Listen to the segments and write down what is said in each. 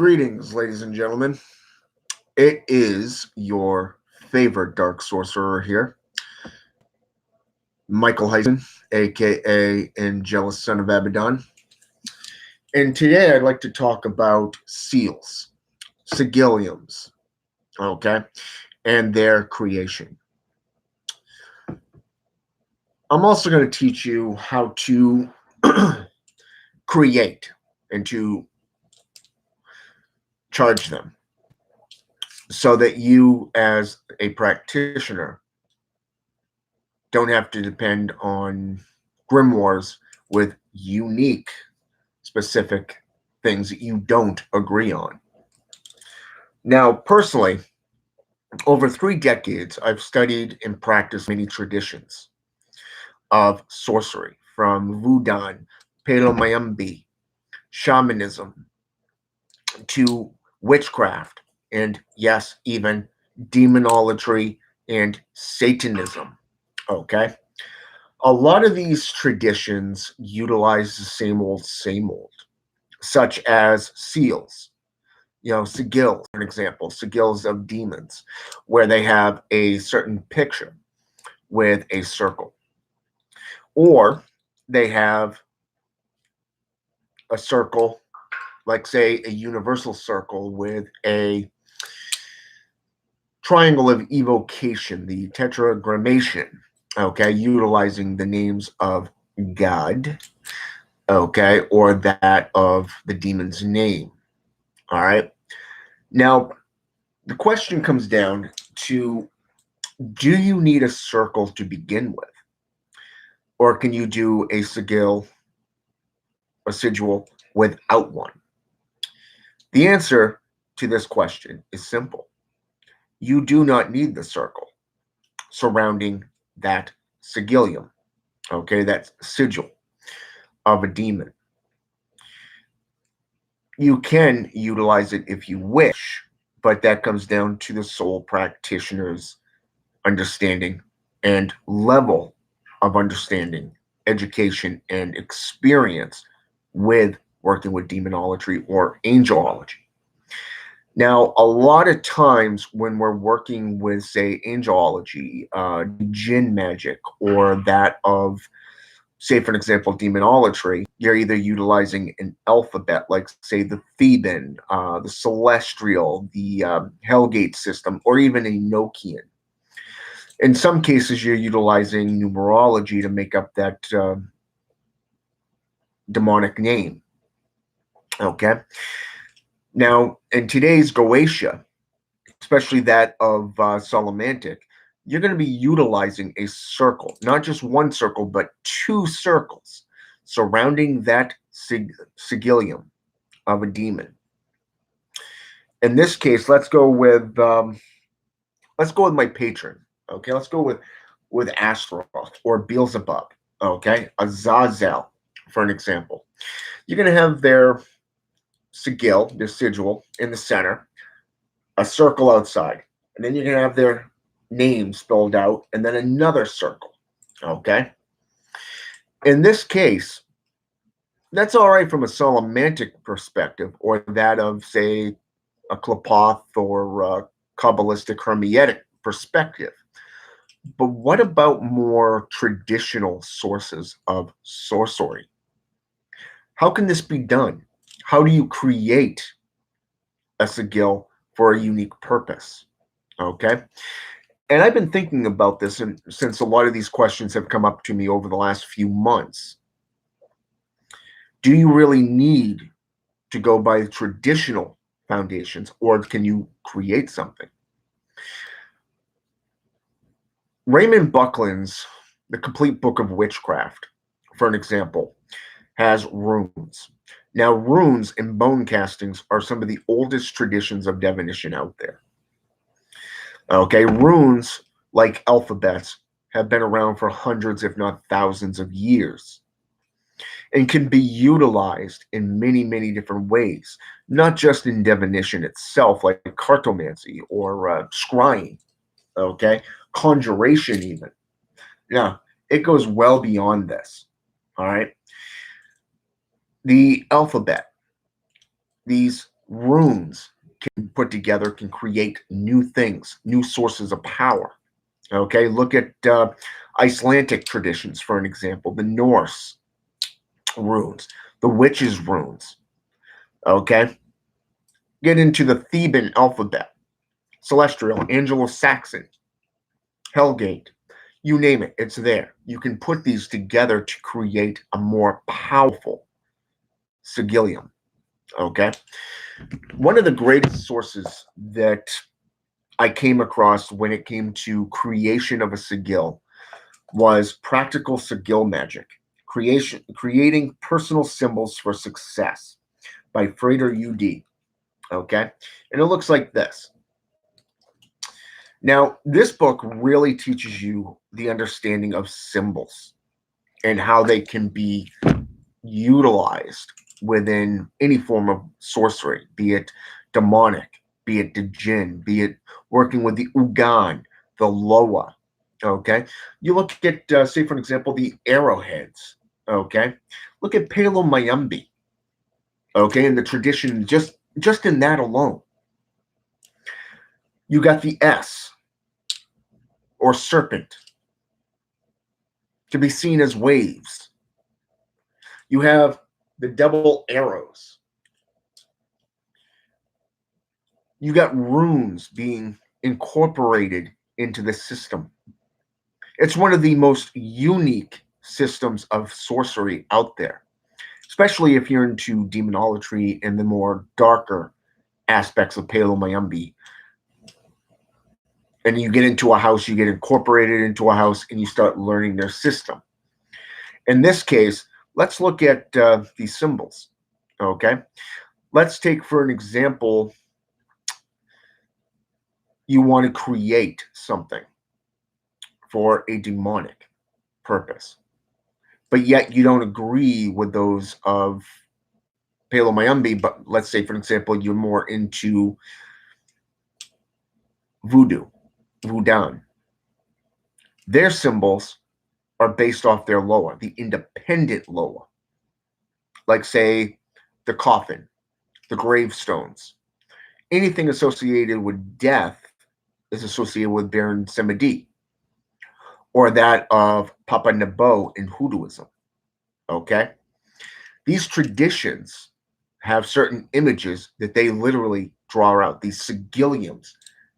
Greetings, ladies and gentlemen. It is your favorite dark sorcerer here, Michael Heisen, aka Angelus Son of Abaddon. And today I'd like to talk about seals, Sigiliums, okay, and their creation. I'm also going to teach you how to create and to charge them so that you, as a practitioner, don't have to depend on grimoires with unique, specific things that you don't agree on. Now, personally, over 3 decades, I've studied and practiced many traditions of sorcery, from Wudan, Palomayambi, shamanism, to witchcraft, and yes, even demonolatry and Satanism. Okay? A lot of these traditions utilize the same old, such as seals. Sigils, for example, sigils of demons, where they have a certain picture with a circle. Or they have a circle, like, say, a universal circle with a triangle of evocation, the tetragrammation, okay, utilizing the names of God, okay, or that of the demon's name. All right. Now, the question comes down to, do you need a circle to begin with? Or can you do a sigil, a sigil, without one? The answer to this question is simple. You do not need the circle surrounding that sigilium, okay, that sigil of a demon. You can utilize it if you wish, but that comes down to the sole practitioner's understanding and level of understanding, education, and experience with working with demonology or angelology. Now, a lot of times when we're working with, say, angelology, jinn magic, or that of, say, for example, demonolatry, you're either utilizing an alphabet, like, say, the Theban, the Celestial, the Hellgate system, or even a Nokian. In some cases, you're utilizing numerology to make up that demonic name. Okay. Now, in today's Goetia, especially that of Solomantic, you're going to be utilizing a circle, not just one circle, but 2 circles surrounding that sigilium of a demon. In this case, let's go with my patron. Okay, let's go with Astaroth or Beelzebub. Okay, Azazel, for an example. You're going to have their sigil, their sigil, in the center, a circle outside, and then you're going to have their name spelled out, and then another circle. Okay. In this case, that's all right from a Solomantic perspective, or that of, say, a Klapoth or Kabbalistic Hermetic perspective. But what about more traditional sources of sorcery? How can this be done? How do you create a sigil for a unique purpose? Okay. And I've been thinking about this since a lot of these questions have come up to me over the last few months. Do you really need to go by traditional foundations, or can you create something? Raymond Buckland's The Complete Book of Witchcraft, for an example, has runes. Now, runes and bone castings are some of the oldest traditions of divination out there. Okay, runes, like alphabets, have been around for hundreds, if not thousands of years, and can be utilized in many, many different ways, not just in divination itself, like cartomancy or scrying, okay, conjuration even. Now, it goes well beyond this, all right? The alphabet, these Runes can put together can create new things, new sources of power. Okay, look at Icelandic traditions for an example, the Norse runes, the witches' runes. Okay, get into the Theban alphabet, Celestial, Anglo-Saxon, Hellgate, you name it, it's there. You can put these together to create a more powerful sigillium. Okay, one of the greatest sources that I came across when it came to creation of a sigil was practical sigil magic, creating personal symbols for success by Frater UD. Okay, and it looks like this. Now, this book really teaches you the understanding of symbols and how they can be utilized within any form of sorcery, be it demonic, be it the jinn, be it working with the Ugan, the Loa. Okay, you look at, say, for example, the arrowheads. Okay, look at Palo Mayumbi. Okay, and the tradition just in that alone. You got the S or serpent to be seen as waves. You have the double arrows. You got runes being incorporated into the system. It's one of the most unique systems of sorcery out there, especially if you're into demonology and the more darker aspects of Palo Mayumbi. And you get into a house, you get incorporated into a house, and you start learning their system. In this case, let's look at these symbols. Okay, let's take for an example, you want to create something for a demonic purpose, but yet you don't agree with those of Palo Mayumbi, but let's say, for example, you're more into voodoo, voodoo. Their symbols are based off their Loa, the independent Loa, like, say, the coffin, the gravestones. Anything associated with death is associated with Baron Samedi, or that of Papa Nebo in Hoodooism. Okay? These traditions have certain images that they literally draw out, these sigilliums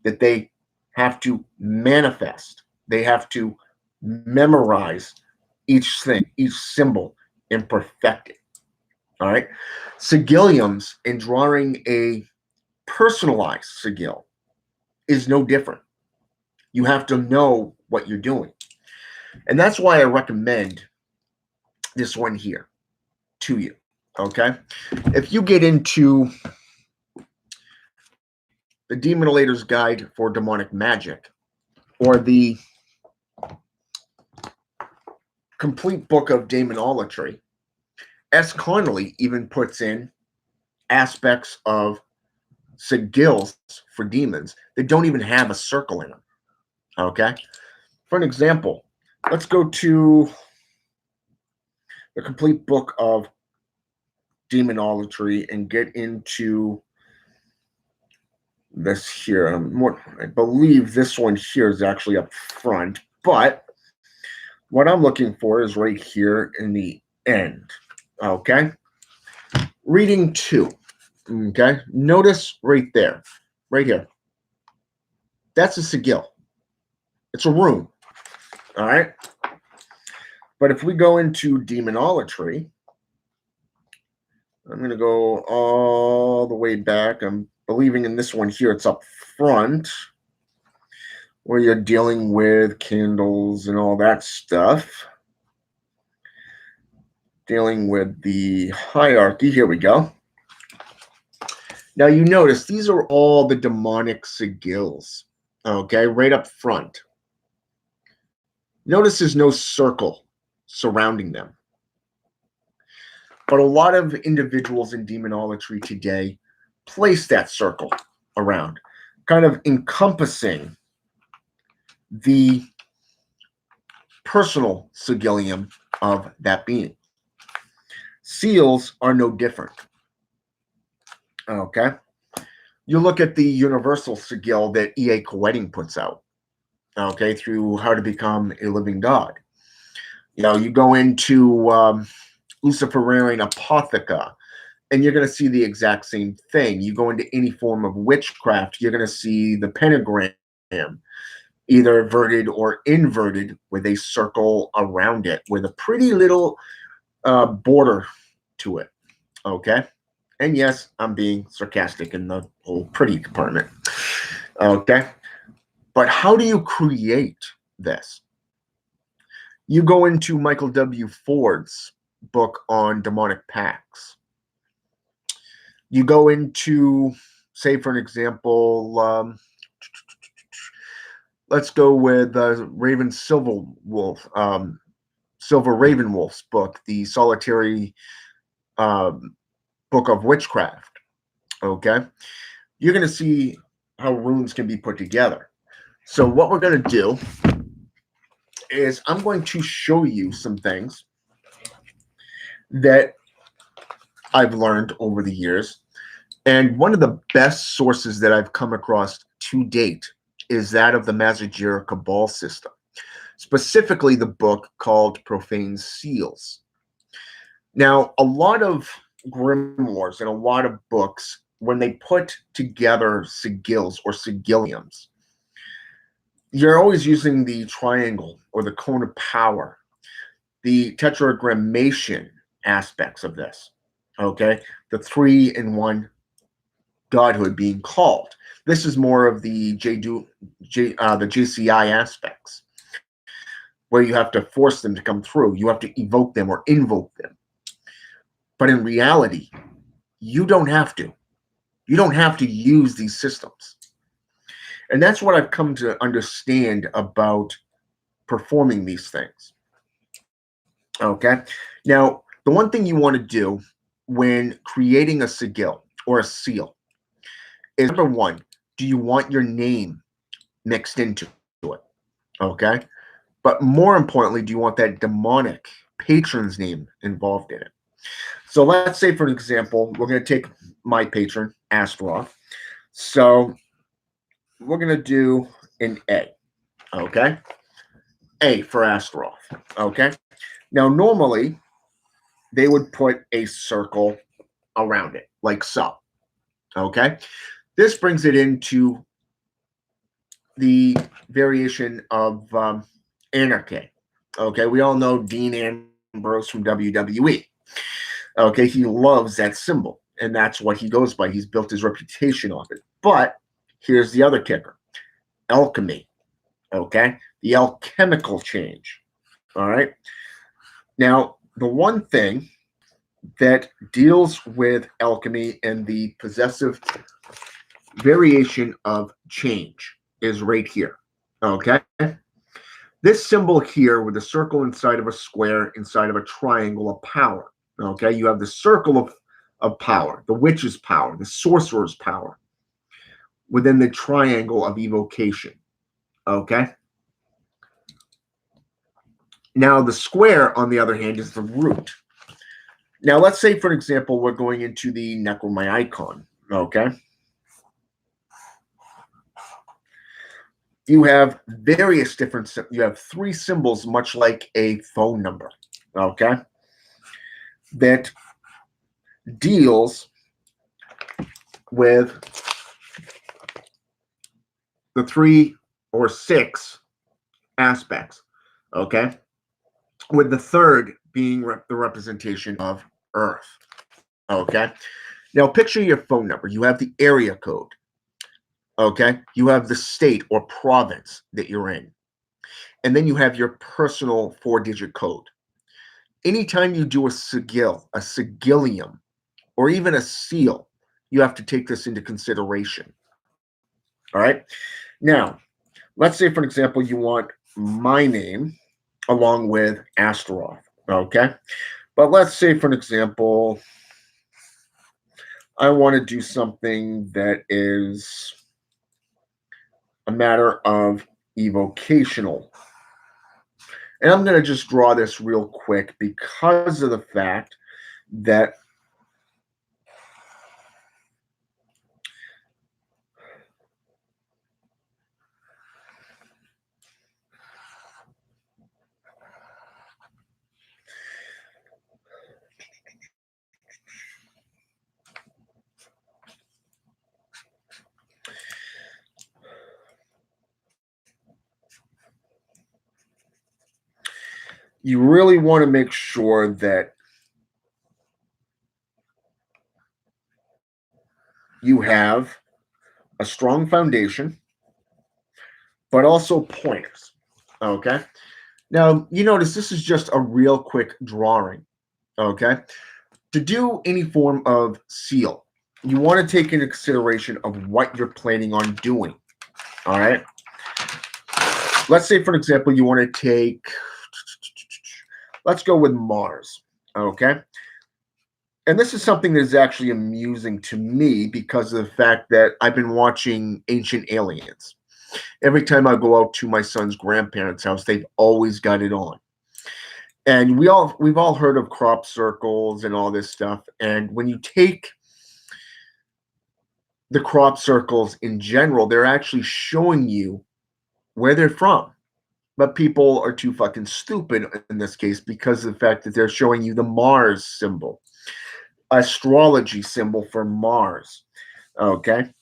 that they have to manifest. They have to memorize each thing, each symbol, and perfect it. All right? Sigilliums, in drawing a personalized sigil, is no different. You have to know what you're doing. And that's why I recommend this one here to you. Okay? If you get into the Demonolator's Guide for Demonic Magic, or the complete book of demonolatry, S. Connolly even puts in aspects of sigils for demons that don't even have a circle in them. Okay? For an example, let's go to the complete book of demonolatry and get into this here. I believe this one here is actually up front, but what I'm looking for is right here in the end. Okay? Reading 2. Okay? Notice right there, right here. That's a sigil. It's a rune. All right? But if we go into demonolatry, I'm going to go all the way back. I'm believing in this one here. It's up front, where you're dealing with candles and all that stuff. Dealing with the hierarchy. Here we go. Now you notice these are all the demonic sigils. Okay, right up front. Notice there's no circle surrounding them. But a lot of individuals in demonolatry today place that circle around, kind of encompassing the personal sigillium of that being. Seals are no different. Okay. You look at the universal sigil that E.A. Coetting puts out, okay, through How to Become a Living God. You go into Luciferian Apotheca, and you're going to see the exact same thing. You go into any form of witchcraft, you're going to see the pentagram, either verted or inverted, with a circle around it, with a pretty little border to it. Okay. And yes, I'm being sarcastic in the whole pretty compartment. Okay. But how do you create this? You go into Michael W. Ford's book on demonic pacts. You go into, say, for an example, let's go with Raven Silverwolf, Silver Ravenwolf's book, the Solitary Book of Witchcraft. Okay, you're going to see how runes can be put together. So what we're going to do is I'm going to show you some things that I've learned over the years. And one of the best sources that I've come across to date is that of the Mazajir Cabal system, specifically the book called Profane Seals. Now, a lot of grimoires and a lot of books, when they put together sigils or sigiliums, you're always using the triangle or the cone of power, the tetragrammation aspects of this. Okay, the 3-in-1 godhood being called. This is more of the the JCI aspects, where you have to force them to come through. You have to evoke them or invoke them. But in reality, you don't have to. You don't have to use these systems. And that's what I've come to understand about performing these things. Okay. Now, the one thing you want to do when creating a sigil or a seal is, number one, do you want your name mixed into it? Okay. But more importantly, do you want that demonic patron's name involved in it? So let's say, for example, we're going to take my patron, Astaroth. So we're going to do an A. Okay. A for Astaroth. Okay. Now, normally they would put a circle around it, like so. Okay. This brings it into the variation of anarchy. Okay. We all know Dean Ambrose from WWE. Okay. He loves that symbol, and that's what he goes by. He's built his reputation off it. But here's the other kicker: alchemy. Okay. The alchemical change. All right. Now, the one thing that deals with alchemy and the possessive variation of change is right here. Okay. This symbol here with a circle inside of a square, inside of a triangle of power. Okay. You have the circle of power, the witch's power, the sorcerer's power within the triangle of evocation. Okay. Now, the square, on the other hand, is the root. Now, let's say, for example, we're going into the Necromyicon. Okay. You have various different, you have 3 symbols, much like a phone number. Okay. That deals with the 3 or 6 aspects. Okay. With the third being the representation of Earth. Okay. Now, picture your phone number. You have the area code. Okay. You have the state or province that you're in. And then you have your personal 4-digit code. Anytime you do a sigil, a sigilium, or even a seal, you have to take this into consideration. All right. Now, let's say, for an example, you want my name along with Astaroth. Okay. But let's say, for an example, I want to do something that is a matter of evocational. And I'm going to just draw this real quick because of the fact that you really want to make sure that you have a strong foundation, but also pointers. Okay. Now, you notice this is just a real quick drawing. Okay. To do any form of seal, you want to take into consideration of what you're planning on doing. All right. Let's say, for example, you want to take, let's go with Mars. Okay. And this is something that is actually amusing to me because of the fact that I've been watching Ancient Aliens. Every time I go out to my son's grandparents' house, they've always got it on. And we've all heard of crop circles and all this stuff. And when you take the crop circles in general, they're actually showing you where they're from. But people are too fucking stupid in this case because of the fact that they're showing you the Mars symbol, astrology symbol for Mars. Okay.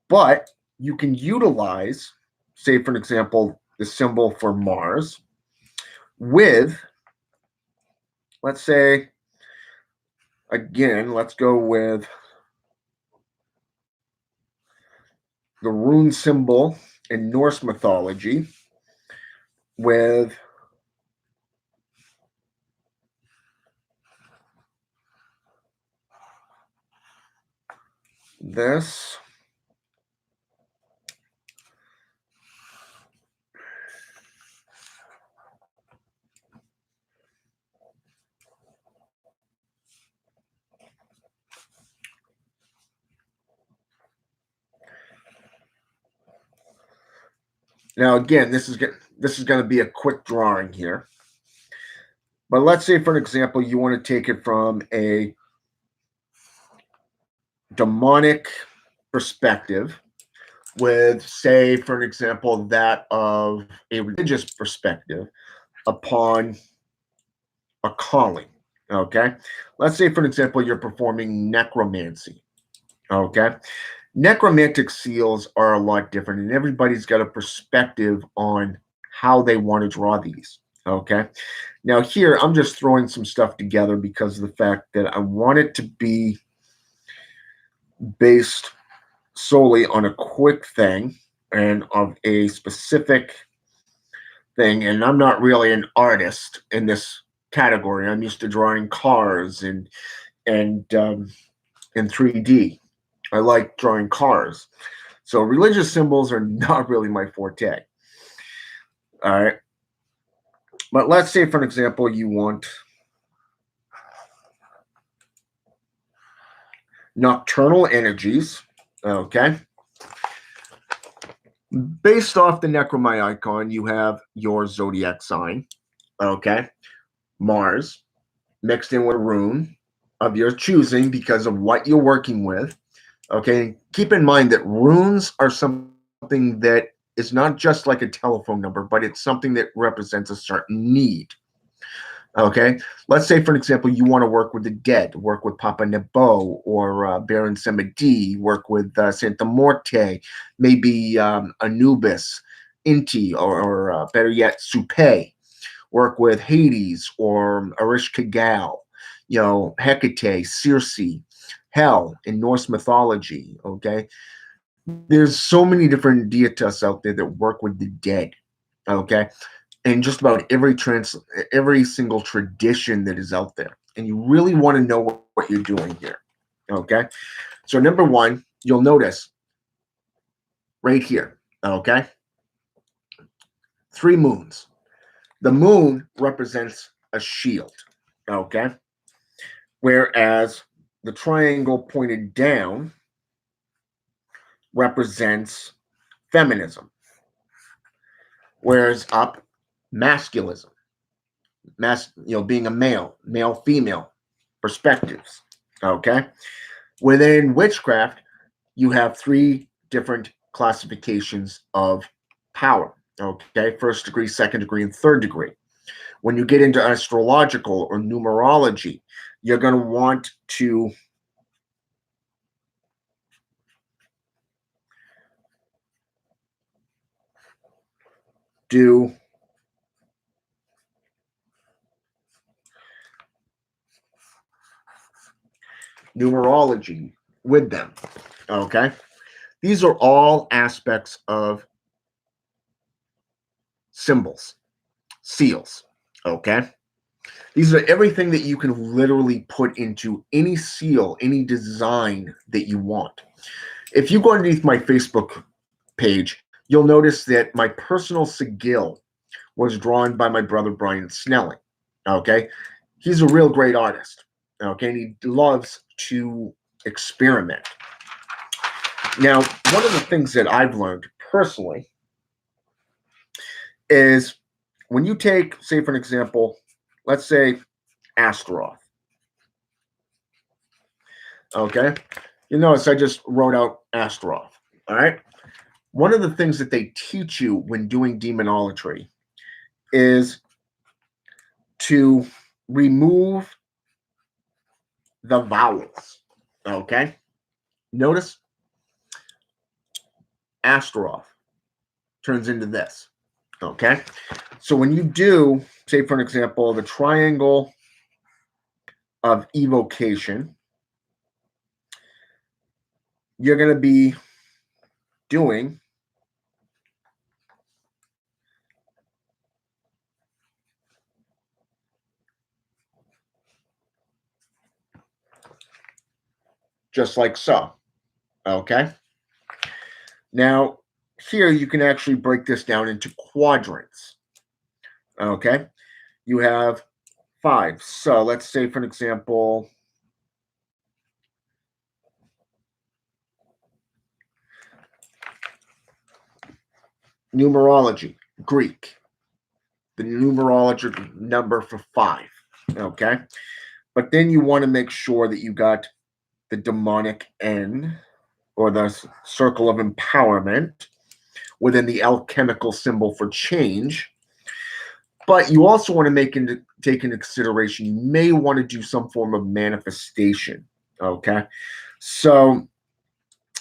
But you can utilize, say, for example, the symbol for Mars with, let's say, again, let's go with the rune symbol in Norse mythology with this. Now, again, this is going to be a quick drawing here. But let's say, for an example, you want to take it from a demonic perspective with, say, for an example, that of a religious perspective upon a calling. Okay. Let's say, for an example, you're performing necromancy. Okay. Necromantic seals are a lot different, and everybody's got a perspective on how they want to draw these. Okay. Now, here, I'm just throwing some stuff together because of the fact that I want it to be based solely on a quick thing and of a specific thing. And I'm not really an artist in this category. I'm used to drawing cars and in 3D. I like drawing cars. So religious symbols are not really my forte. All right. But let's say, for an example, you want nocturnal energies. Okay. Based off the Necromai icon, you have your zodiac sign. Okay. Mars mixed in with a rune of your choosing because of what you're working with. Okay. Keep in mind that runes are something that is not just like a telephone number, but it's something that represents a certain need. Okay. Let's say, for an example, you want to work with the dead, work with Papa Nebo or Baron Samedi, work with Santa Morte, maybe Anubis, Inti, or better yet, Supe, work with Hades or Arish Kagal, Hecate, Circe, Hell in Norse mythology. Okay. There's so many different deities out there that work with the dead. Okay. And just about every single tradition that is out there. And you really want to know what you're doing here. Okay. So number one, you'll notice right here. Okay. Three moons. The moon represents a shield. Okay. Whereas the triangle pointed down represents feminism. Whereas up, masculism. Being a male, female perspectives. Okay. Within witchcraft, you have three different classifications of power. Okay. First degree, second degree, and third degree. When you get into astrological or numerology, you're going to want to do numerology with them. Okay. These are all aspects of symbols, seals. Okay. These are everything that you can literally put into any seal, any design that you want. If you go underneath my Facebook page, you'll notice that my personal sigil was drawn by my brother Brian Snelling. Okay. He's a real great artist. Okay. And he loves to experiment. Now, one of the things that I've learned personally is when you take, say, for an example, let's say Astaroth. Okay. You notice I just wrote out Astaroth. All right. One of the things that they teach you when doing demonolatry is to remove the vowels. Okay. Notice Astaroth turns into this. Okay. So when you do, say, for an example, the triangle of evocation, you're going to be doing just like so. Okay. Now, here you can actually break this down into quadrants. Okay. You have five. So let's say, for an example, numerology, Greek, the numerological number for five. Okay. But then you want to make sure that you got the demonic N or the circle of empowerment within the alchemical symbol for change. But you also want to take into consideration you may want to do some form of manifestation. Okay. So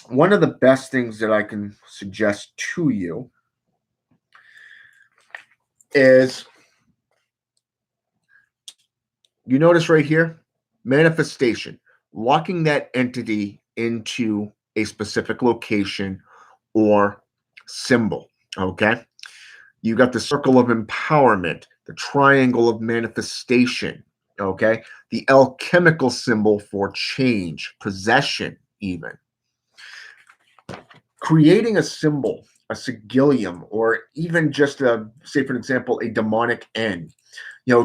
one of the best things that I can suggest to you is you notice right here manifestation, locking that entity into a specific location or symbol. Okay. You got the circle of empowerment, the triangle of manifestation, okay? The alchemical symbol for change, possession, even. Creating a symbol, a sigilium, or even just a, say, for example, a demonic N,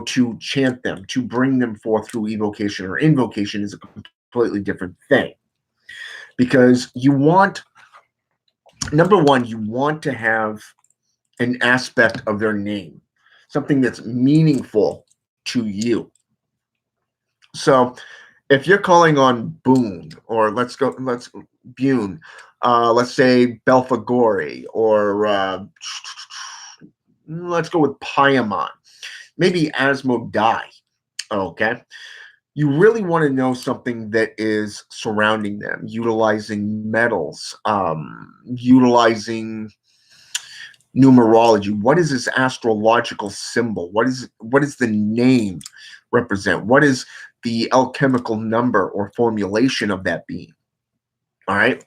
to chant them, to bring them forth through evocation or invocation is a completely different thing. Because you want, number one, you want to have an aspect of their name, something that's meaningful to you. So if you're calling on Boone, or let's Bune, let's say Belfagori, or let's go with Paimon, maybe Asmodai, okay? You really want to know something that is surrounding them, utilizing metals, utilizing numerology. What is this astrological symbol? What is the name represent? What is the alchemical number or formulation of that being? All right.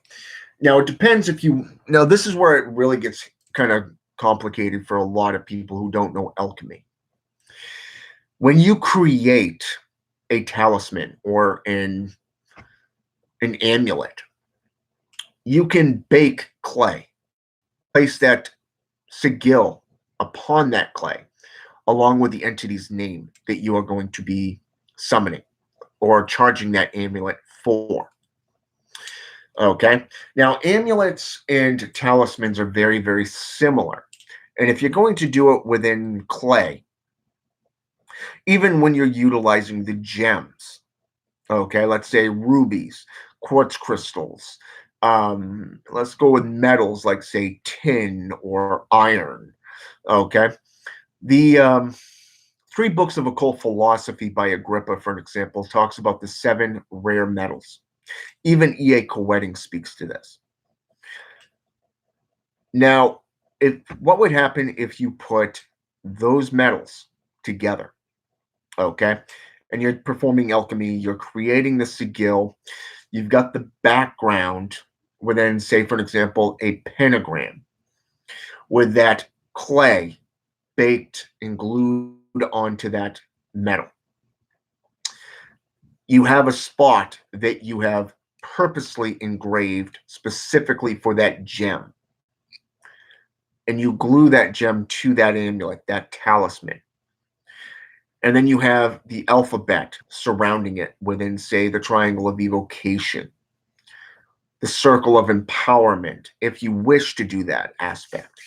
Now it depends if you now this is where it really gets kind of complicated for a lot of people who don't know alchemy. When you create a talisman or an amulet, you can bake clay, place that sigil upon that clay along with the entity's name that you are going to be summoning or charging that amulet for. Okay. Now, amulets and talismans are very, very similar. And if you're going to do it within clay, even when you're utilizing the gems, okay, let's say rubies, quartz crystals, let's go with metals like, say, tin or iron, okay. The Three Books of Occult Philosophy by Agrippa, for an example, talks about the seven rare metals. Even E.A. Coetting speaks to this. Now, what would happen if you put those metals together? Okay. and you're performing alchemy, you're creating the sigil, you've got the background within, say, for an example, a pentagram with that clay baked and glued onto that metal. You have a spot that you have purposely engraved specifically for that gem, and you glue that gem to that amulet, that talisman. And then you have the alphabet surrounding it within, say, the triangle of evocation, the circle of empowerment, if you wish to do that aspect.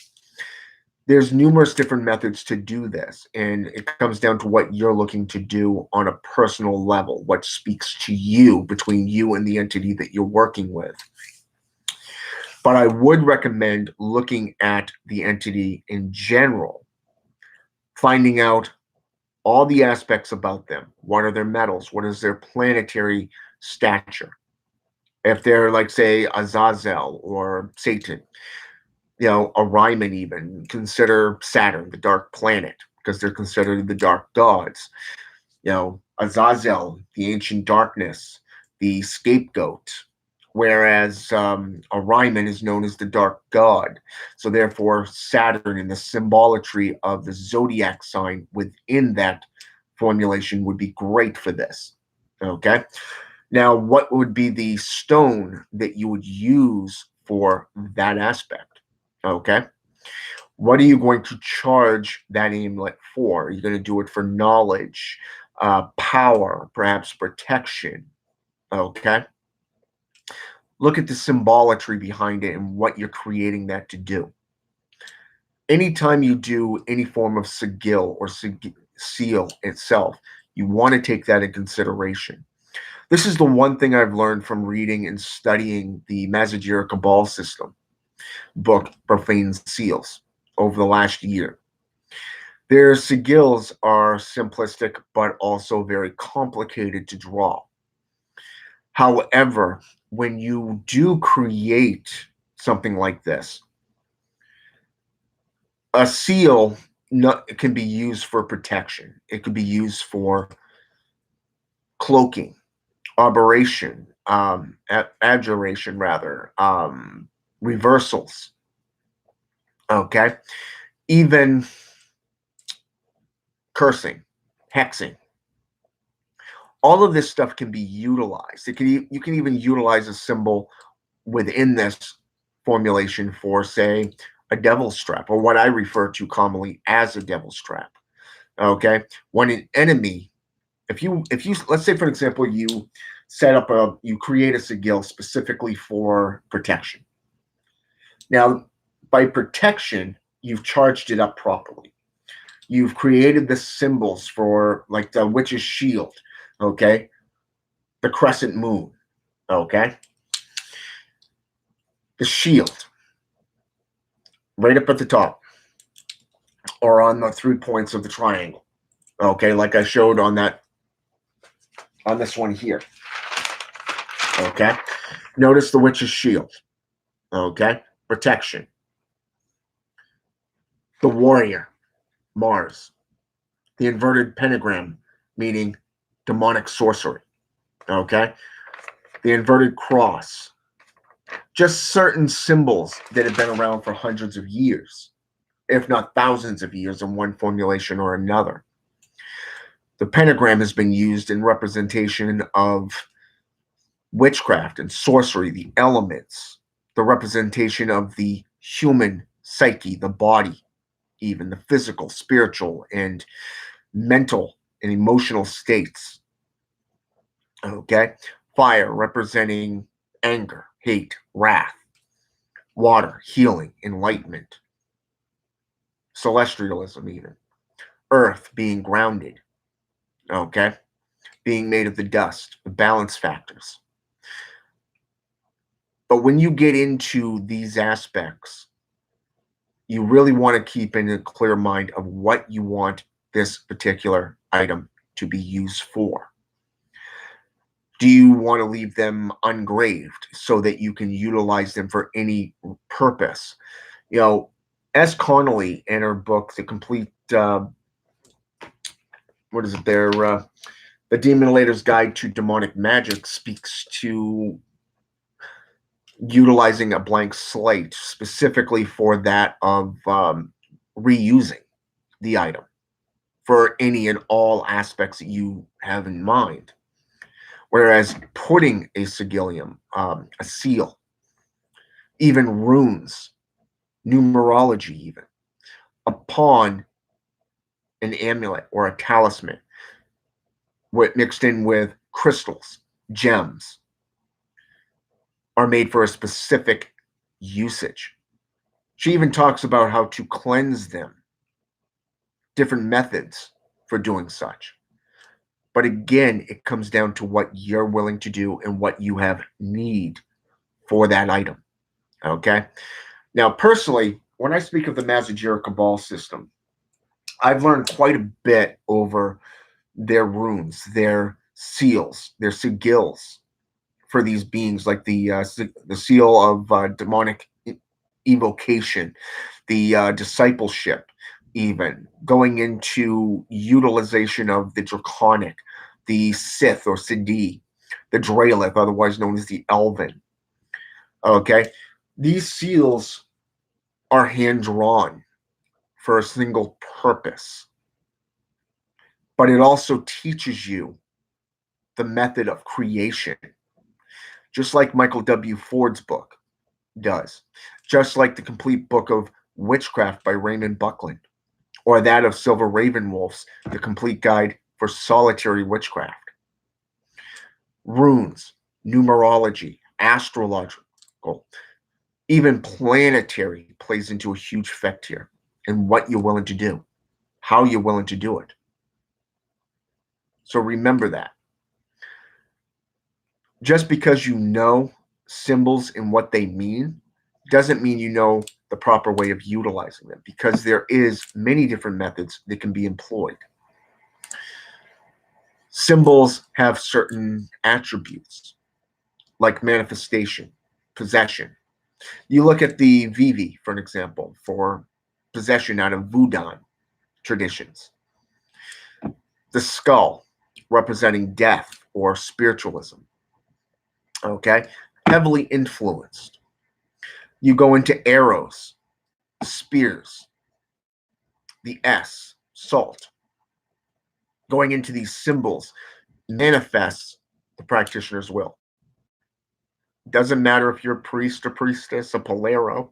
There's numerous different methods to do this, and it comes down to what you're looking to do on a personal level, what speaks to you between you and the entity that you're working with. But I would recommend looking at the entity in general, finding out all the aspects about them. What are their metals? What is their planetary stature? If they're like, say, Azazel or Satan, Orion, even consider Saturn, the dark planet, because they're considered the dark gods. Azazel, the ancient darkness, the scapegoat, whereas Orion is known as the dark god. So therefore, Saturn and the symbolatry of the zodiac sign within that formulation would be great for this. Okay. Now, what would be the stone that you would use for that aspect? Okay. What are you going to charge that amulet for? Are you going to do it for knowledge, power, perhaps protection? Okay. Look at the symbolatry behind it and what you're creating that to do. Anytime you do any form of sigil or seal itself, you want to take that in consideration. This is the one thing I've learned from reading and studying the Mazajira Cabal system book, Profane Seals, over the last year. Their sigils are simplistic, but also very complicated to draw. However, when you do create something like this, a seal can be used for protection. It could be used for cloaking, aberration, abjuration, rather, reversals. Okay, even cursing, hexing. All of this stuff can be utilized. You can even utilize a symbol within this formulation for, say, a devil's trap, or what I refer to commonly as a devil's trap. Okay, when an enemy, if you let's say, for example, you create a sigil specifically for protection. Now, by protection, you've charged it up properly. You've created the symbols for, like, the witch's shield, okay, the crescent moon, okay, the shield right up at the top or on the 3 points of the triangle, okay, like I showed on this one here. Okay, notice the witch's shield. Okay, protection. The warrior, Mars. The inverted pentagram, meaning demonic sorcery. Okay, the inverted cross. Just certain symbols that have been around for hundreds of years, if not thousands of years, in one formulation or another. The pentagram has been used in representation of witchcraft and sorcery, the elements, the representation of the human psyche, the body, even the physical, spiritual, and mental and emotional states. Okay? Fire representing anger, hate, wrath. Water, healing, enlightenment. Celestialism, even. Earth being grounded. Okay? Being made of the dust, the balance factors. But when you get into these aspects, you really want to keep in a clear mind of what you want this particular item to be used for. Do you want to leave them ungraved so that you can utilize them for any purpose? S. Connolly, in her book, The Complete, what is it there? The Demonilator's Guide to Demonic Magic speaks to utilizing a blank slate specifically for that of reusing the item for any and all aspects that you have in mind. Whereas putting a sigilium, a seal, even runes, numerology, even upon an amulet or a talisman, mixed in with crystals, gems, are made for a specific usage. She even talks about how to cleanse them, different methods for doing such. But again, it comes down to what you're willing to do and what you have need for that item. Okay. Now, personally, when I speak of the Mazajira Cabal system, I've learned quite a bit over their runes, their seals, their sigils for these beings, like the seal of demonic evocation, the discipleship, even going into utilization of the draconic, the Sith or Siddhi, the Dralith, otherwise known as the Elven. Okay, these seals are hand drawn for a single purpose, but it also teaches you the method of creation, just like Michael W. Ford's book does, just like the complete book of Witchcraft by Raymond Buckland, or that of Silver Ravenwolf's The Complete Guide for Solitary Witchcraft. Runes, numerology, astrological, even planetary plays into a huge effect here, and what you're willing to do, how you're willing to do it. So remember that. Just because you know symbols and what they mean doesn't mean you know the proper way of utilizing them, because there is many different methods that can be employed. Symbols have certain attributes like manifestation, possession. You look at the Vivi, for an example, for possession out of Voodoo traditions. The skull representing death or spiritualism. Okay, heavily influenced. You go into arrows, spears, the S, salt. Going into these symbols manifests the practitioner's will. Doesn't matter if you're a priest or priestess, a polero.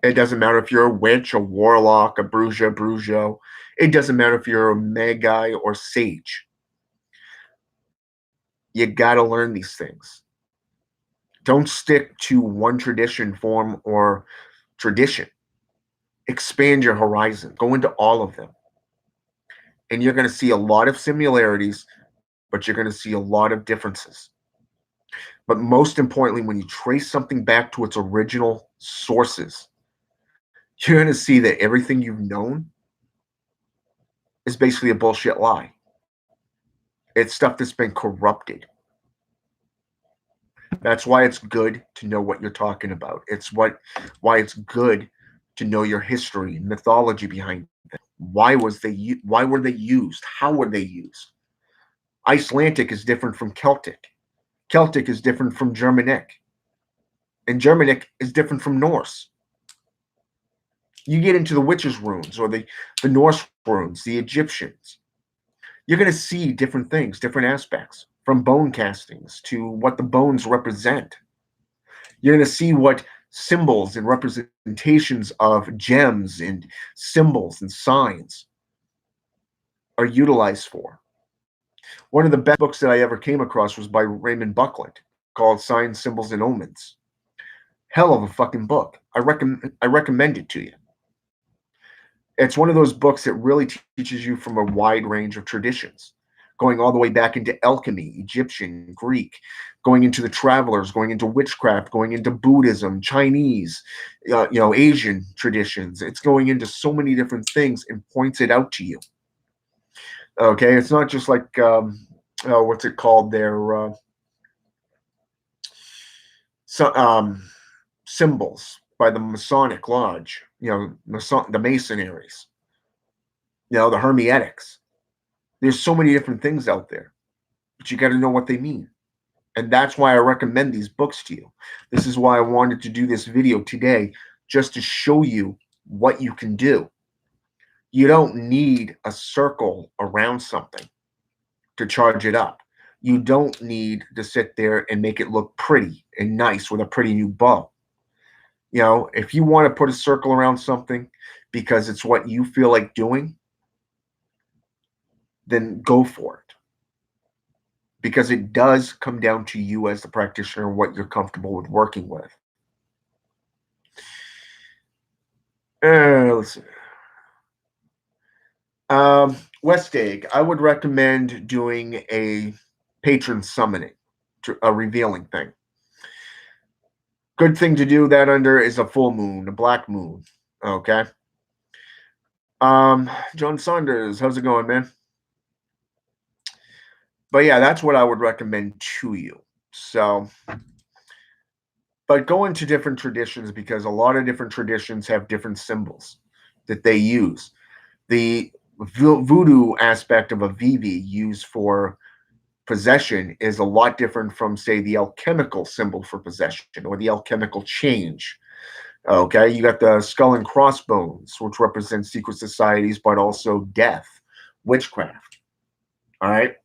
It doesn't matter if you're a witch, a warlock, a brujo. It doesn't matter if you're a magi or sage. You got to learn these things. Don't stick to one tradition, form, or tradition. Expand your horizon. Go into all of them. And you're going to see a lot of similarities, but you're going to see a lot of differences. But most importantly, when you trace something back to its original sources, you're going to see that everything you've known is basically a bullshit lie. It's stuff that's been corrupted. That's why it's good to know what you're talking about. Why it's good to know your history, mythology behind them. Why were they used? How were they used? Icelandic is different from Celtic. Celtic is different from Germanic. And Germanic is different from Norse. You get into the witches' runes or the Norse runes, the Egyptians. You're going to see different things, different aspects, from bone castings to what the bones represent. You're going to see what symbols and representations of gems and symbols and signs are utilized for. One of the best books that I ever came across was by Raymond Buckland, called Signs, Symbols, and Omens. Hell of a fucking book. I recommend it to you. It's one of those books that really teaches you from a wide range of traditions, going all the way back into alchemy, Egyptian, Greek, going into the travelers, going into witchcraft, going into Buddhism, Chinese, Asian traditions. It's going into so many different things and points it out to you. Okay, it's not just like what's it called there? Symbols by the Masonic Lodge, the Masonaries, the Hermetics. There's so many different things out there. but you got to know what they mean. And that's why I recommend these books to you. This is why I wanted to do this video today, just to show you what you can do. You don't need a circle around something to charge it up. You don't need to sit there and make it look pretty and nice with a pretty new bow. You know, if you want to put a circle around something because it's what you feel like doing, then go for it. Because it does come down to you as the practitioner, what you're comfortable with working with. Let's see. West Egg, I would recommend doing a patron summoning, a revealing thing. Good thing to do that under is a full moon, a black moon. Okay. John Saunders, how's it going, man? But yeah, that's what I would recommend to you. So, but go into different traditions because a lot of different traditions have different symbols that they use. The voodoo aspect of a vivi used for possession is a lot different from, say, the alchemical symbol for possession or the alchemical change. Okay, you got the skull and crossbones, which represent secret societies, but also death, witchcraft. All right,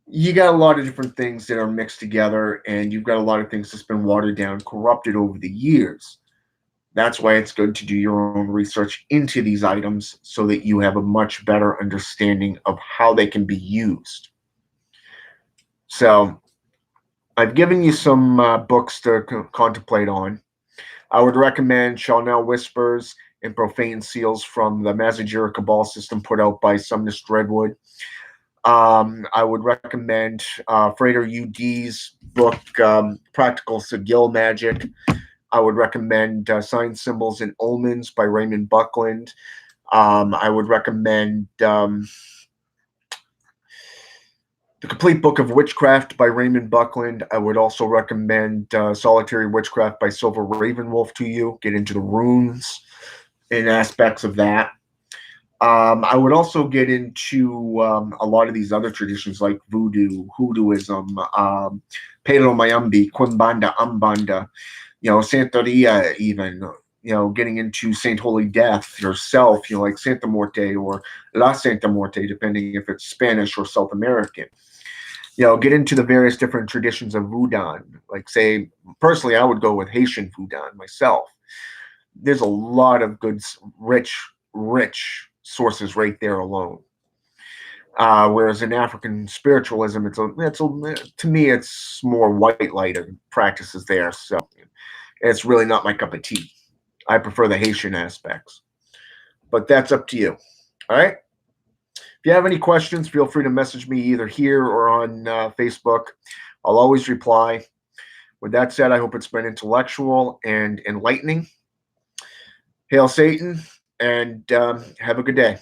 you got a lot of different things that are mixed together, and you've got a lot of things that's been watered down, corrupted over the years. That's why it's good to do your own research into these items so that you have a much better understanding of how they can be used. So I've given you some books to contemplate on. I would recommend Charnel Whispers and Profane Seals from the Mazajira Cabal system put out by Sumnus Dreadwood. I would recommend Frater UD's book, Practical Sigil Magic. I would recommend Signs, Symbols, and Omens by Raymond Buckland. I would recommend The Complete Book of Witchcraft by Raymond Buckland. I would also recommend Solitary Witchcraft by Silver Ravenwolf to you. Get into the runes and aspects of that. I would also get into a lot of these other traditions like voodoo, hoodooism, Palo Mayombe, Quimbanda, Umbanda, Santeria even, getting into Saint Holy Death yourself, like Santa Muerte or La Santa Muerte, depending if it's Spanish or South American. Get into the various different traditions of Voodoo. Like, say, personally, I would go with Haitian Voodoo myself. There's a lot of good, rich sources right there alone. Whereas in African spiritualism, to me, it's more white lighted practices there. So it's really not my cup of tea. I prefer the Haitian aspects, but that's up to you. All right. If you have any questions, feel free to message me either here or on Facebook. I'll always reply. With that said, I hope it's been intellectual and enlightening. Hail Satan, and have a good day.